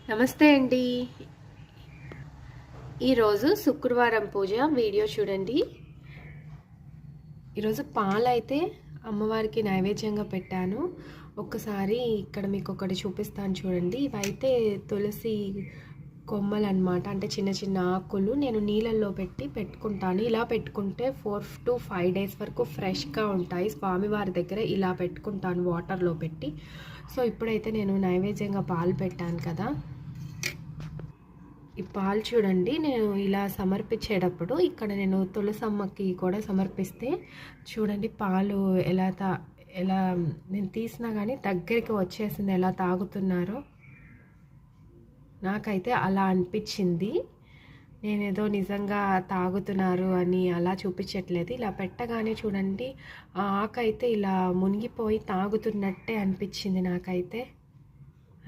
నమస్తే అండి. ఈరోజు శుక్రవారం పూజ వీడియో చూడండి. ఈరోజు పాలైతే అమ్మవారికి నైవేద్యంగా పెట్టాను. ఒక్కసారి ఇక్కడ మీకు ఒకటి చూపిస్తాను చూడండి. ఇవైతే తులసి కొమ్మలు అన్నమాట. అంటే చిన్న చిన్న ఆకులు నేను నీళ్ళల్లో పెట్టుకుంటాను. ఇలా పెట్టుకుంటే 4 to 5 డేస్ వరకు ఫ్రెష్గా ఉంటాయి. స్వామివారి దగ్గర ఇలా పెట్టుకుంటాను వాటర్లో పెట్టి. సో ఇప్పుడైతే నేను నైవేద్యంగా పాలు పెట్టాను కదా, ఈ పాలు చూడండి. నేను ఇలా సమర్పించేటప్పుడు ఇక్కడ నేను తులసమ్మకి కూడా సమర్పిస్తే చూడండి పాలు ఎలా నేను తీసినా కానీ దగ్గరికి వచ్చేసింది, ఎలా తాగుతున్నారో. నాకైతే అలా అనిపించింది. నేనేదో నిజంగా తాగుతున్నారు అని అలా చూపించట్లేదు. ఇలా పెట్టగానే చూడండి ఆ ఆకైతే ఇలా మునిగిపోయి తాగుతున్నట్టే అనిపించింది నాకైతే.